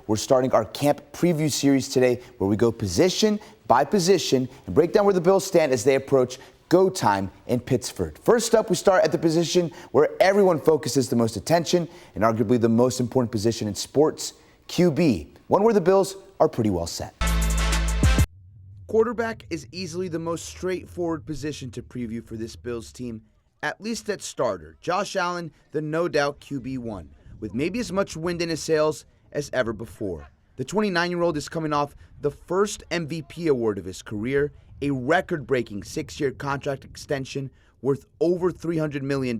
we're starting our camp preview series today where we go position by position and break down where the Bills stand as they approach go time in Pittsburgh. First up, we start at the position where everyone focuses the most attention and arguably the most important position in sports, QB, one where the Bills are pretty well set. Quarterback is easily the most straightforward position to preview for this Bills team, at least at starter. Josh Allen, the no-doubt QB1, with maybe as much wind in his sails as ever before. The 29-year-old is coming off the first MVP award of his career, a record-breaking 6-year contract extension worth over $300 million,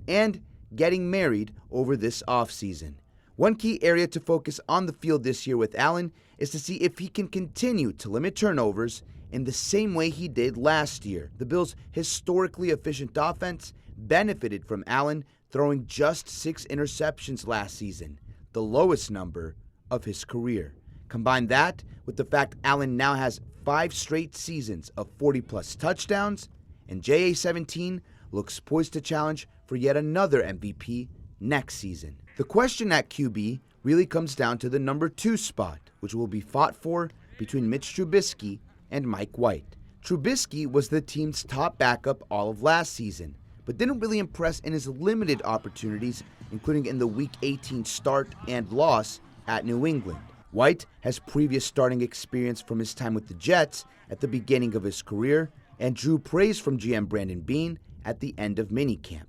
and getting married over this offseason. One key area to focus on the field this year with Allen is to see if he can continue to limit turnovers in the same way he did last year. The Bills' historically efficient offense benefited from Allen throwing just 6 interceptions last season, the lowest number of his career. Combine that with the fact Allen now has 5 straight seasons of 40-plus touchdowns, and JA-17 looks poised to challenge for yet another MVP next season. The question at QB really comes down to the number 2 spot, which will be fought for between Mitch Trubisky and Mike White. Trubisky was the team's top backup all of last season, but didn't really impress in his limited opportunities, including in the Week 18 start and loss at New England. White has previous starting experience from his time with the Jets at the beginning of his career and drew praise from GM Brandon Beane at the end of minicamp.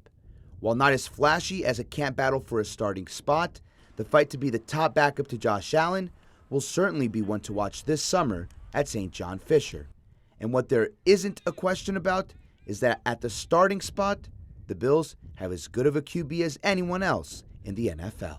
While not as flashy as a camp battle for a starting spot, the fight to be the top backup to Josh Allen will certainly be one to watch this summer at St. John Fisher. And what there isn't a question about is that at the starting spot, the Bills have as good of a QB as anyone else in the NFL.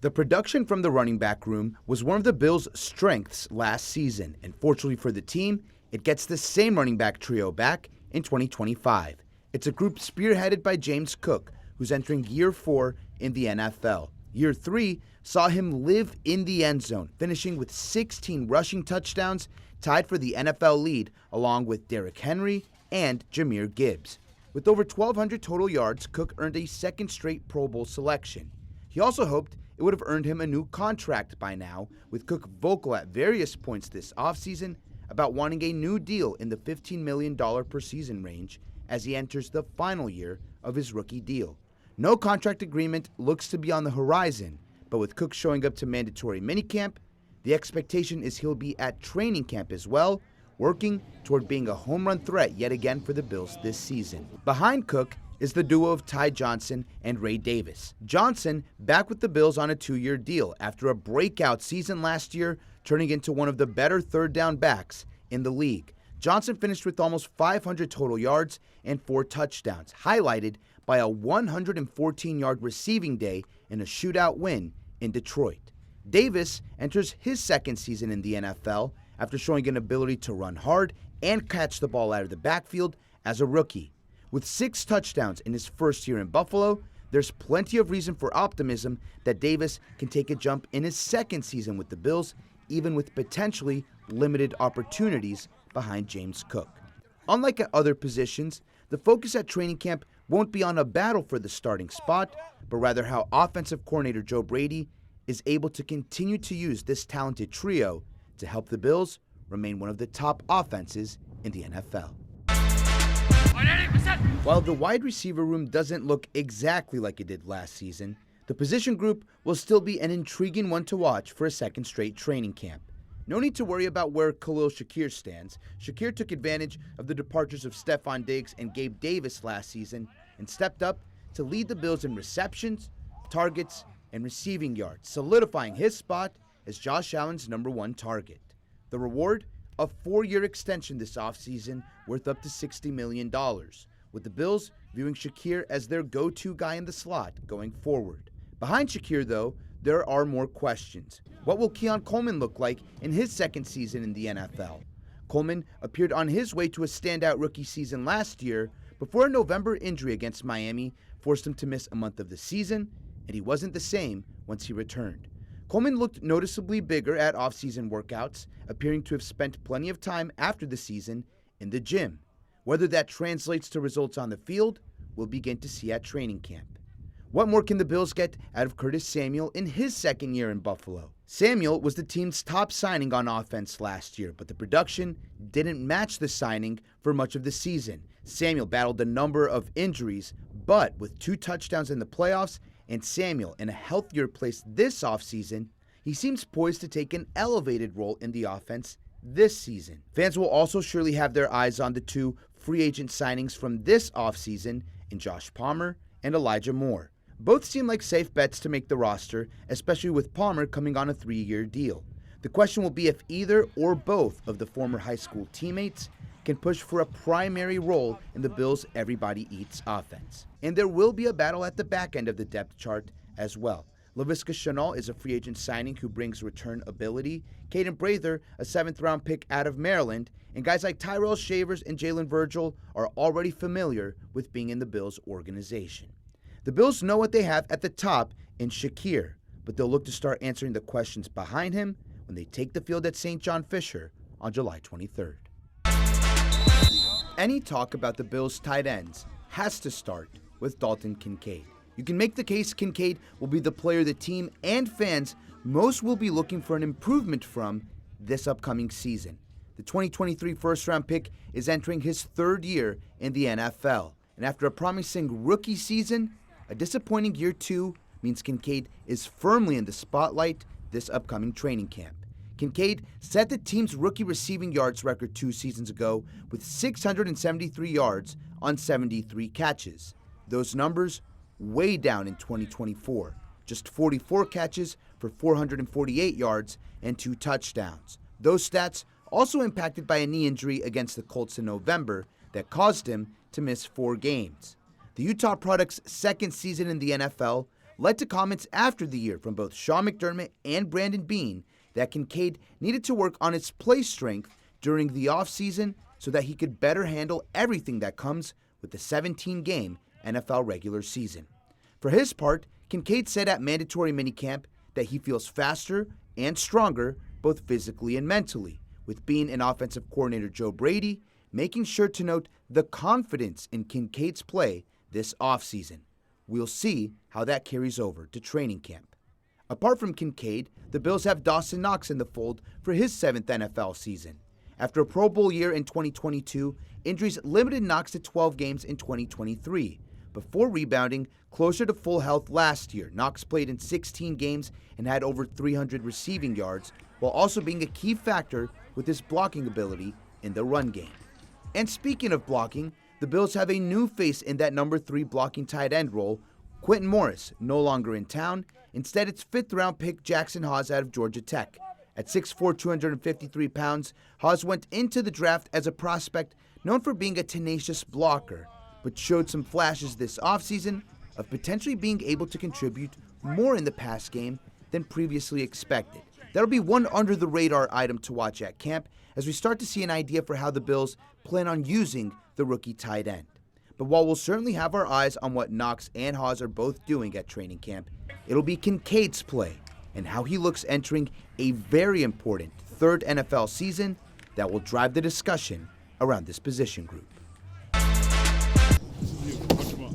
The production from the running back room was one of the Bills' strengths last season, and fortunately for the team, it gets the same running back trio back in 2025. It's a group spearheaded by James Cook, who's entering year 4 in the NFL. Year 3 saw him live in the end zone, finishing with 16 rushing touchdowns, tied for the NFL lead, along with Derrick Henry and Jahmyr Gibbs. With over 1,200 total yards, Cook earned a second straight Pro Bowl selection. He also hoped it would have earned him a new contract by now, with Cook vocal at various points this offseason about wanting a new deal in the $15 million per season range as he enters the final year of his rookie deal. No contract agreement looks to be on the horizon, but with Cook showing up to mandatory minicamp, the expectation is he'll be at training camp as well, working toward being a home run threat yet again for the Bills this season. Behind Cook is the duo of Ty Johnson and Ray Davis. Johnson back with the Bills on a 2-year deal after a breakout season last year, turning into one of the better third down backs in the league. Johnson finished with almost 500 total yards and 4 touchdowns, highlighted by a 114-yard receiving day in a shootout win in Detroit. Davis enters his second season in the NFL after showing an ability to run hard and catch the ball out of the backfield as a rookie. With 6 touchdowns in his first year in Buffalo, there's plenty of reason for optimism that Davis can take a jump in his second season with the Bills, even with potentially limited opportunities behind James Cook. Unlike at other positions, the focus at training camp won't be on a battle for the starting spot, but rather how offensive coordinator Joe Brady is able to continue to use this talented trio to help the Bills remain one of the top offenses in the NFL. While the wide receiver room doesn't look exactly like it did last season, the position group will still be an intriguing one to watch for a second straight training camp. No need to worry about where Khalil Shakir stands. Shakir took advantage of the departures of Stephon Diggs and Gabe Davis last season and stepped up to lead the Bills in receptions, targets, and receiving yards, solidifying his spot as Josh Allen's number 1 target. The reward? A 4-year extension this offseason worth up to $60 million, with the Bills viewing Shakir as their go-to guy in the slot going forward. Behind Shakir, though, there are more questions. What will Keon Coleman look like in his second season in the NFL? Coleman appeared on his way to a standout rookie season last year before a November injury against Miami forced him to miss a month of the season, and he wasn't the same once he returned. Coleman looked noticeably bigger at off-season workouts, appearing to have spent plenty of time after the season in the gym. Whether that translates to results on the field, we'll begin to see at training camp. What more can the Bills get out of Curtis Samuel in his second year in Buffalo? Samuel was the team's top signing on offense last year, but the production didn't match the signing for much of the season. Samuel battled a number of injuries, but with 2 touchdowns in the playoffs and Samuel in a healthier place this offseason, he seems poised to take an elevated role in the offense this season. Fans will also surely have their eyes on the 2 free agent signings from this offseason in Josh Palmer and Elijah Moore. Both seem like safe bets to make the roster, especially with Palmer coming on a 3-year deal. The question will be if either or both of the former high school teammates can push for a primary role in the Bills' everybody eats offense. And there will be a battle at the back end of the depth chart as well. Laviska Shenault is a free agent signing who brings return ability. Caden Prather, a 7th-round pick out of Maryland, and guys like Tyrell Shavers and Jalen Virgil are already familiar with being in the Bills' organization. The Bills know what they have at the top in Shakir, but they'll look to start answering the questions behind him when they take the field at St. John Fisher on July 23rd. Any talk about the Bills' tight ends has to start with Dalton Kincaid. You can make the case Kincaid will be the player the team and fans most will be looking for an improvement from this upcoming season. The 2023 first-round pick is entering his 3rd year in the NFL, and after a promising rookie season, a disappointing year 2 means Kincaid is firmly in the spotlight this upcoming training camp. Kincaid set the team's rookie receiving yards record 2 seasons ago with 673 yards on 73 catches. Those numbers way down in 2024, just 44 catches for 448 yards and 2 touchdowns. Those stats also impacted by a knee injury against the Colts in November that caused him to miss 4 games. The Utah product's 2nd season in the NFL led to comments after the year from both Sean McDermott and Brandon Beane that Kincaid needed to work on his play strength during the offseason so that he could better handle everything that comes with the 17-game NFL regular season. For his part, Kincaid said at mandatory minicamp that he feels faster and stronger both physically and mentally, with Beane and offensive coordinator Joe Brady making sure to note the confidence in Kincaid's play this offseason. We'll see how that carries over to training camp. Apart from Kincaid, the Bills have Dawson Knox in the fold for his 7th NFL season. After a Pro Bowl year in 2022, injuries limited Knox to 12 games in 2023. Before rebounding closer to full health last year, Knox played in 16 games and had over 300 receiving yards, while also being a key factor with his blocking ability in the run game. And speaking of blocking, the Bills have a new face in that number 3 blocking tight end role. Quentin Morris, no longer in town. Instead, it's 5th-round pick Jackson Haas out of Georgia Tech. At 6'4", 253 pounds, Haas went into the draft as a prospect known for being a tenacious blocker, but showed some flashes this offseason of potentially being able to contribute more in the pass game than previously expected. That'll be one under-the-radar item to watch at camp as we start to see an idea for how the Bills plan on using the rookie tight end. But while we'll certainly have our eyes on what Knox and Haas are both doing at training camp, it'll be Kincaid's play and how he looks entering a very important 3rd NFL season that will drive the discussion around this position group.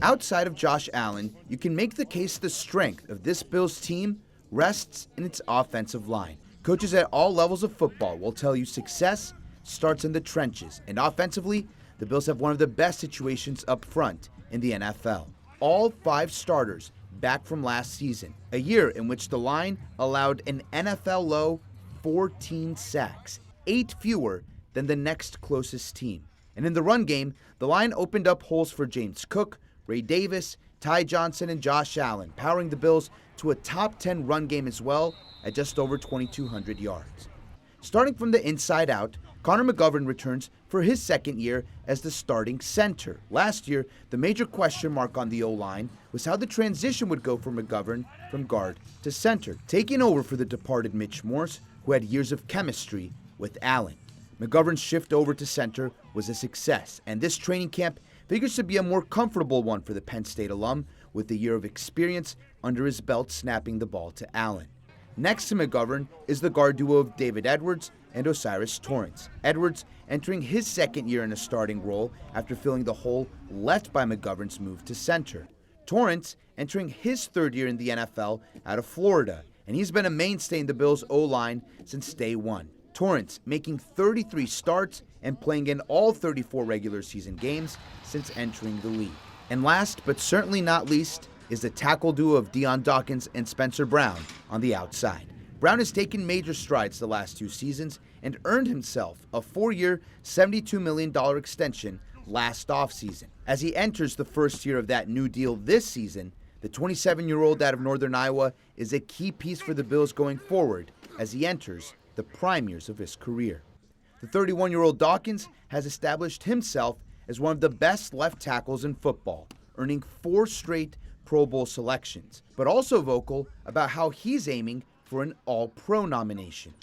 Outside of Josh Allen, you can make the case the strength of this Bills team rests in its offensive line. Coaches at all levels of football will tell you success starts in the trenches, and offensively, the Bills have one of the best situations up front in the NFL. All 5 starters back from last season, a year in which the line allowed an NFL low 14 sacks, 8 fewer than the next closest team. And in the run game, the line opened up holes for James Cook, Ray Davis, Ty Johnson, and Josh Allen, powering the Bills to a top 10 run game as well at just over 2,200 yards. Starting from the inside out, Connor McGovern returns for his 2nd year as the starting center. Last year, the major question mark on the O-line was how the transition would go for McGovern from guard to center, taking over for the departed Mitch Morse, who had years of chemistry with Allen. McGovern's shift over to center was a success, and this training camp figures to be a more comfortable one for the Penn State alum, with a year of experience under his belt snapping the ball to Allen. Next to McGovern is the guard duo of David Edwards and Osiris Torrance. Edwards entering his 2nd year in a starting role after filling the hole left by McGovern's move to center. Torrance entering his third year in the NFL out of Florida, and he's been a mainstay in the Bills' O-line since day one. Torrance making 33 starts and playing in all 34 regular season games since entering the league. And last but certainly not least is the tackle duo of Dion Dawkins and Spencer Brown on the outside. Brown has taken major strides the last 2 seasons and earned himself a 4-year, $72 million extension last offseason. As he enters the first year of that new deal this season, the 27-year-old out of Northern Iowa is a key piece for the Bills going forward as he enters the prime years of his career. The 31-year-old Dawkins has established himself as one of the best left tackles in football, earning 4 straight Pro Bowl selections, but also vocal about how he's aiming for an All-Pro nomination.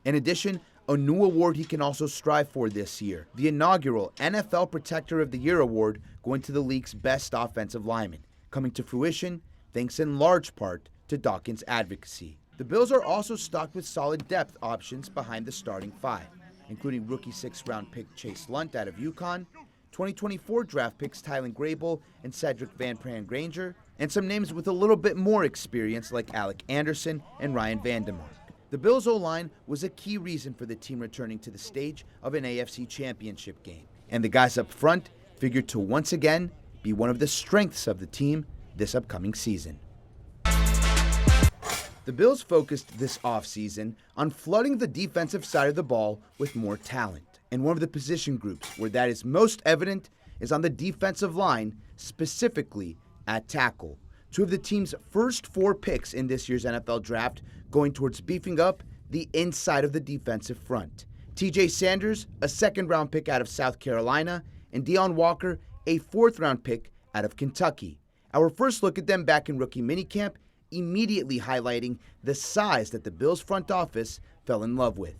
In addition, a new award he can also strive for this year, the inaugural NFL Protector of the Year award going to the league's best offensive lineman, coming to fruition thanks in large part to Dawkins' advocacy. The Bills are also stocked with solid depth options behind the starting 5, including rookie 6th-round pick Chase Lunt out of UConn, 2024 draft picks Tylen Grable and Cedric Van Pran Granger, and some names with a little bit more experience like Alec Anderson and Ryan Vandemark. The Bills' O-line was a key reason for the team returning to the stage of an AFC championship game, and the guys up front figured to once again be one of the strengths of the team this upcoming season. The Bills focused this offseason on flooding the defensive side of the ball with more talent, and one of the position groups where that is most evident is on the defensive line, specifically at tackle. 2 of the team's first 4 picks in this year's NFL draft going towards beefing up the inside of the defensive front. TJ Sanders, a 2nd-round pick out of South Carolina, and Deion Walker, a 4th-round pick out of Kentucky. Our first look at them back in rookie minicamp immediately highlighting the size that the Bills front office fell in love with.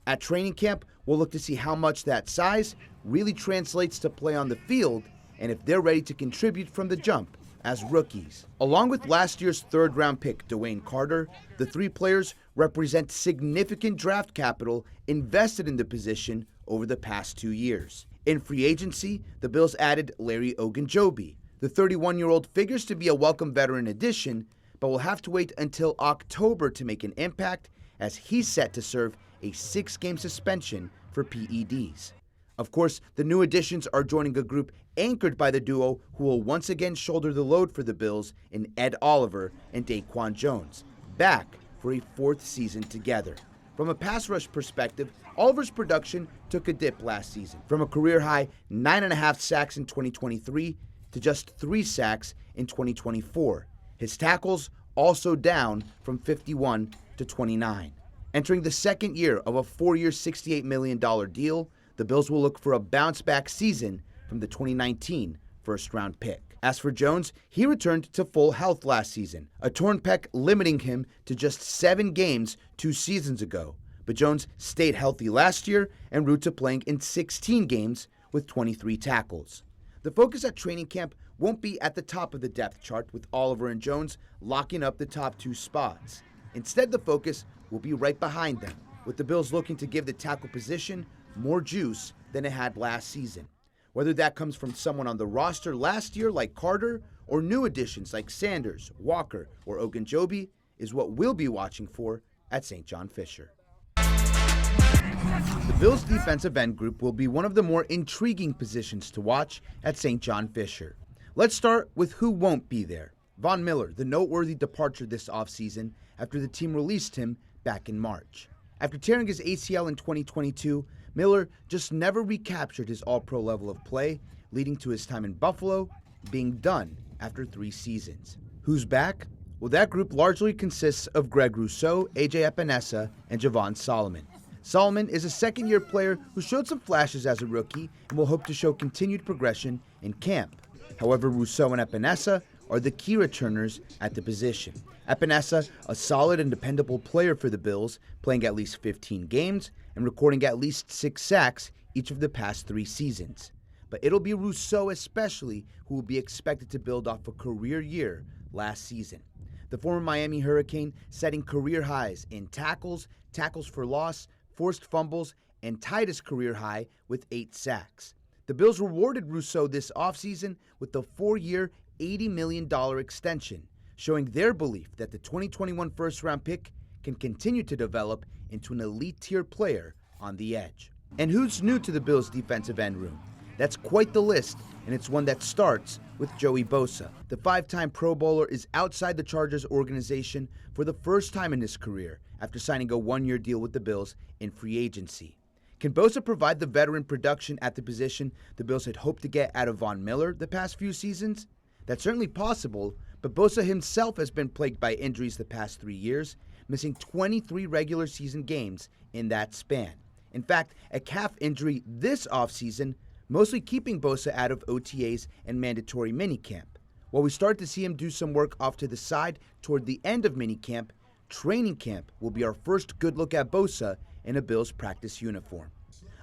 At training camp, we'll look to see how much that size really translates to play on the field and if they're ready to contribute from the jump as rookies. Along with last year's 3rd-round pick Dwayne Carter, the 3 players represent significant draft capital invested in the position over the past 2 years. In free agency, the Bills added Larry Ogunjobi. The 31-year-old figures to be a welcome veteran addition, but will have to wait until October to make an impact as he's set to serve a 6-game suspension for PEDs. Of course, the new additions are joining a group anchored by the duo who will once again shoulder the load for the Bills in Ed Oliver and Daquan Jones, back for a 4th season together. From a pass rush perspective, Oliver's production took a dip last season, from a career-high 9.5 sacks in 2023 to just 3 sacks in 2024. His tackles also down from 51 to 29. Entering the 2nd year of a 4-year, $68 million deal, the Bills will look for a bounce-back season from the 2019 first-round pick. As for Jones, he returned to full health last season, a torn pec limiting him to just 7 games 2 seasons ago. But Jones stayed healthy last year en route to playing in 16 games with 23 tackles. The focus at training camp won't be at the top of the depth chart with Oliver and Jones locking up the top 2 spots. Instead, the focus will be right behind them, with the Bills looking to give the tackle position more juice than it had last season. Whether that comes from someone on the roster last year like Carter or new additions like Sanders, Walker, or Ogunjobi is what we'll be watching for at St. John Fisher. The Bills' defensive end group will be one of the more intriguing positions to watch at St. John Fisher. Let's start with who won't be there. Von Miller, the noteworthy departure this offseason after the team released him back in March. After tearing his ACL in 2022, Miller just never recaptured his all-pro level of play, leading to his time in Buffalo being done after 3 seasons. Who's back? Well, that group largely consists of Greg Rousseau, AJ Epinesa, and Javon Solomon. Solomon is a 2nd-year player who showed some flashes as a rookie and will hope to show continued progression in camp. However, Rousseau and Epinesa are the key returners at the position. Epinesa, a solid and dependable player for the Bills, playing at least 15 games and recording at least 6 sacks each of the past 3 seasons. But it'll be Rousseau especially who will be expected to build off a career year last season. The former Miami Hurricane setting career highs in tackles, tackles for loss, forced fumbles, and tied his career high with 8 sacks. The Bills rewarded Rousseau this offseason with the 4-year, $80 million extension, showing their belief that the 2021 first-round pick can continue to develop into an elite-tier player on the edge. And who's new to the Bills' defensive end room? That's quite the list, and it's one that starts with Joey Bosa. The five-time Pro Bowler is outside the Chargers organization for the first time in his career after signing a one-year deal with the Bills in free agency. Can Bosa provide the veteran production at the position the Bills had hoped to get out of Von Miller the past few seasons? That's certainly possible, but Bosa himself has been plagued by injuries the past 3 years, missing 23 regular season games in that span. In fact, a calf injury this offseason, mostly keeping Bosa out of OTAs and mandatory minicamp. While we start to see him do some work off to the side toward the end of minicamp, training camp will be our first good look at Bosa in a Bills practice uniform.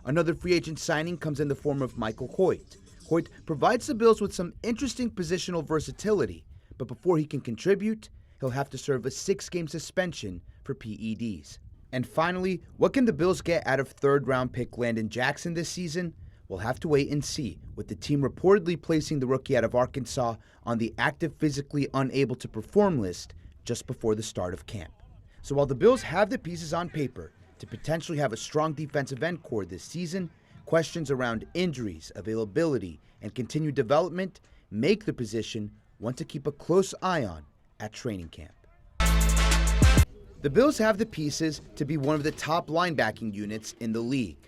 Another free agent signing comes in the form of Michael Hoyt. Hoyt provides the Bills with some interesting positional versatility, but before he can contribute, he'll have to serve a 6-game suspension for PEDs. And finally, what can the Bills get out of third-round pick Landon Jackson this season? We'll have to wait and see, with the team reportedly placing the rookie out of Arkansas on the active physically unable to perform list just before the start of camp. So while the Bills have the pieces on paper to potentially have a strong defensive end core this season, questions around injuries, availability, and continued development make the position one to keep a close eye on at training camp. The Bills have the pieces to be one of the top linebacking units in the league.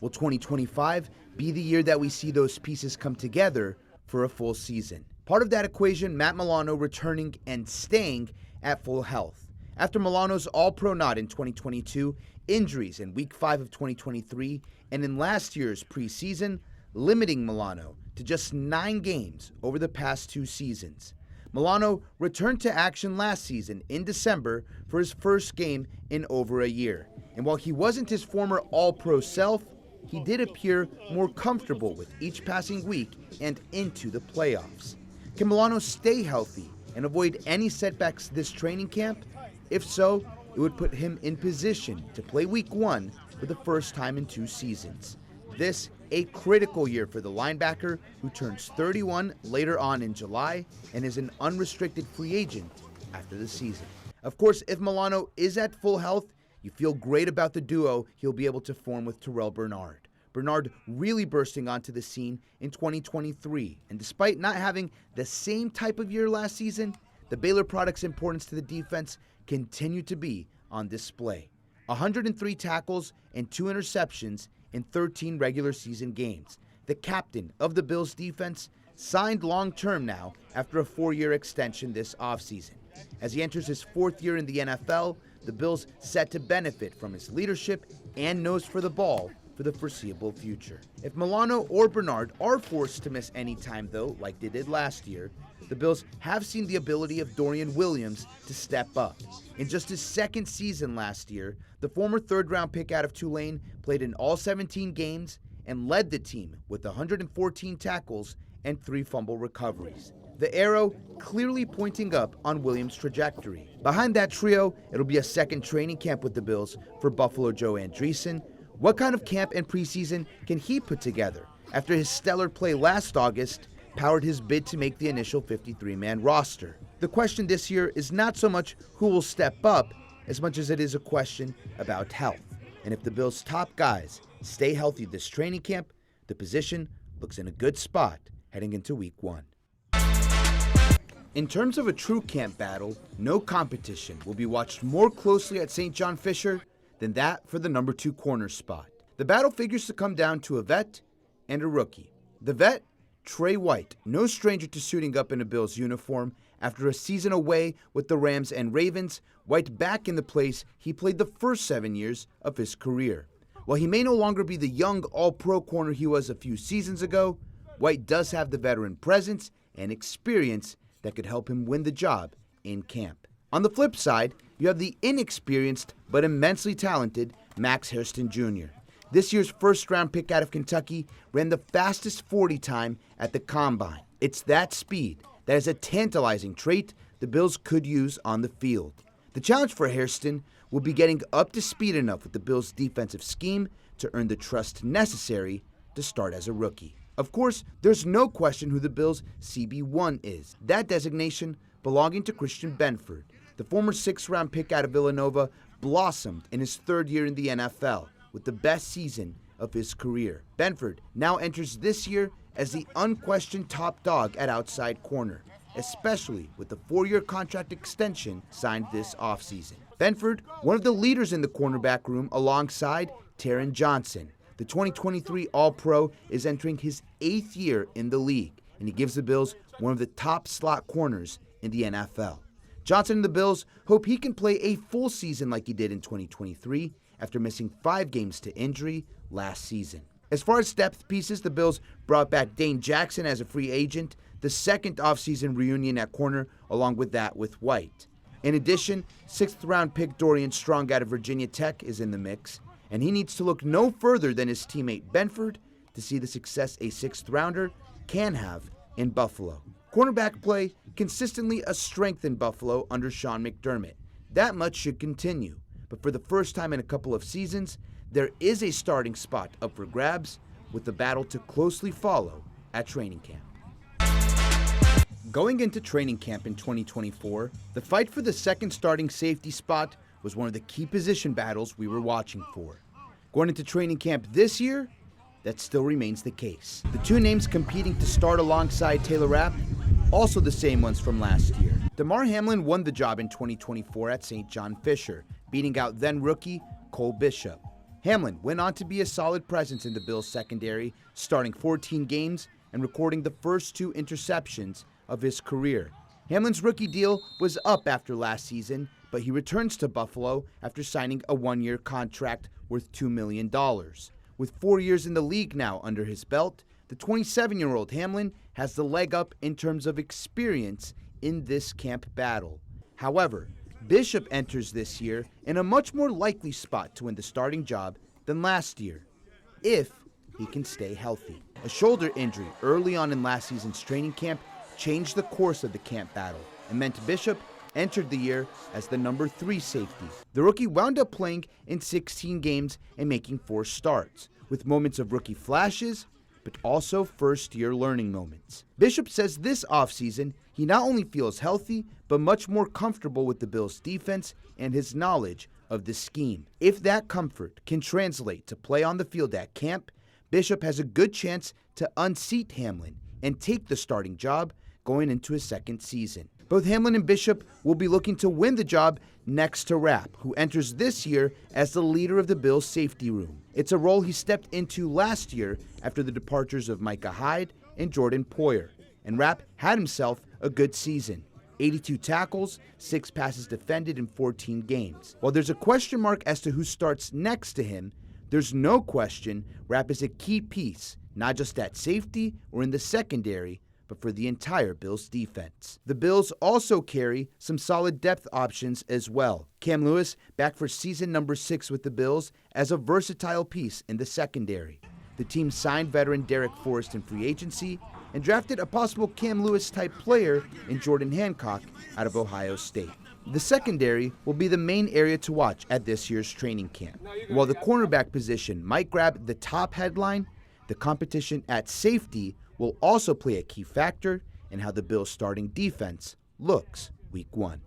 Will 2025 be the year that we see those pieces come together for a full season? Part of that equation, Matt Milano returning and staying at full health. After Milano's All-Pro nod in 2022, injuries in Week 5 of 2023, and in last year's preseason, limiting Milano to just 9 games over the past 2 seasons. Milano returned to action last season in December for his first game in over a year. And while he wasn't his former All-Pro self, he did appear more comfortable with each passing week and into the playoffs. Can Milano stay healthy and avoid any setbacks this training camp? If so, it would put him in position to play Week 1 for the first time in 2 seasons. This a critical year for the linebacker who turns 31 later on in July and is an unrestricted free agent after the season. Of course, if Milano is at full health, you feel great about the duo he'll be able to form with Terrell Bernard. Bernard really bursting onto the scene in 2023, and despite not having the same type of year last season, the Baylor product's importance to the defense continued to be on display. 103 tackles and 2 interceptions in 13 regular season games. The captain of the Bills defense signed long-term now after a 4-year extension this offseason. As he enters his 4th year in the NFL, the Bills set to benefit from his leadership and nose for the ball for the foreseeable future. If Milano or Bernard are forced to miss any time though, like they did last year, the Bills have seen the ability of Dorian Williams to step up. In just his 2nd season last year, the former 3rd-round pick out of Tulane played in all 17 games and led the team with 114 tackles and 3 fumble recoveries. The arrow clearly pointing up on Williams' trajectory. Behind that trio, it'll be a 2nd training camp with the Bills for Buffalo Joe Andreessen. What kind of camp and preseason can he put together after his stellar play last August powered his bid to make the initial 53-man roster? The question this year is not so much who will step up as much as it is a question about health. And if the Bills' top guys stay healthy this training camp, the position looks in a good spot heading into Week 1. In terms of a true camp battle, no competition will be watched more closely at St. John Fisher than that for the number 2 corner spot. The battle figures to come down to a vet and a rookie. The vet, Trey White, no stranger to suiting up in a Bills uniform. After a season away with the Rams and Ravens, White back in the place he played the first 7 years of his career. While he may no longer be the young all-pro corner he was a few seasons ago, White does have the veteran presence and experience that could help him win the job in camp. On the flip side, you have the inexperienced but immensely talented Max Hairston Jr. This year's first-round pick out of Kentucky ran the fastest 40 time at the Combine. It's that speed that is a tantalizing trait the Bills could use on the field. The challenge for Hairston will be getting up to speed enough with the Bills' defensive scheme to earn the trust necessary to start as a rookie. Of course, there's no question who the Bills' CB1 is. That designation belonging to Christian Benford. The former 6th-round pick out of Villanova blossomed in his 3rd year in the NFL with the best season of his career. Benford now enters this year as the unquestioned top dog at outside corner, especially with the 4-year contract extension signed this offseason. Benford, one of the leaders in the cornerback room alongside Taron Johnson. The 2023 All-Pro is entering his 8th year in the league, and he gives the Bills one of the top slot corners in the NFL. Johnson and the Bills hope he can play a full season like he did in 2023 after missing 5 games to injury last season. As far as depth pieces, the Bills brought back Dane Jackson as a free agent, the 2nd offseason reunion at corner, along with that with White. In addition, 6th-round pick Dorian Strong out of Virginia Tech is in the mix, and he needs to look no further than his teammate Benford to see the success a 6th-rounder can have in Buffalo. Cornerback play consistently a strength in Buffalo under Sean McDermott. That much should continue, but for the first time in a couple of seasons, there is a starting spot up for grabs, with the battle to closely follow at training camp. Going into training camp in 2024, the fight for the 2nd starting safety spot was one of the key position battles we were watching for. Going into training camp this year, that still remains the case. The 2 names competing to start alongside Taylor Rapp, also the same ones from last year. Damar Hamlin won the job in 2024 at St. John Fisher, beating out then-rookie Cole Bishop. Hamlin went on to be a solid presence in the Bills' secondary, starting 14 games and recording the first 2 interceptions of his career. Hamlin's rookie deal was up after last season, but he returns to Buffalo after signing a 1-year contract worth $2 million. With 4 years in the league now under his belt, the 27-year-old Hamlin has the leg up in terms of experience in this camp battle. However, Bishop enters this year in a much more likely spot to win the starting job than last year, if he can stay healthy. A shoulder injury early on in last season's training camp changed the course of the camp battle and meant Bishop entered the year as the number 3 safety. The rookie wound up playing in 16 games and making 4 starts, with moments of rookie flashes, but also first-year learning moments. Bishop says this offseason, he not only feels healthy, but much more comfortable with the Bills' defense and his knowledge of the scheme. If that comfort can translate to play on the field at camp, Bishop has a good chance to unseat Hamlin and take the starting job going into his 2nd season. Both Hamlin and Bishop will be looking to win the job next to Rapp, who enters this year as the leader of the Bills' safety room. It's a role he stepped into last year after the departures of Micah Hyde and Jordan Poyer, and Rapp had himself a good season. 82 tackles, 6 passes defended in 14 games. While there's a question mark as to who starts next to him, there's no question Rapp is a key piece, not just at safety or in the secondary, but for the entire Bills defense. The Bills also carry some solid depth options as well. Cam Lewis back for season number 6 with the Bills as a versatile piece in the secondary. The team signed veteran Derek Forrest in free agency and drafted a possible Cam Lewis-type player in Jordan Hancock out of Ohio State. The secondary will be the main area to watch at this year's training camp. While the cornerback position might grab the top headline, the competition at safety will also play a key factor in how the Bills' starting defense looks Week 1.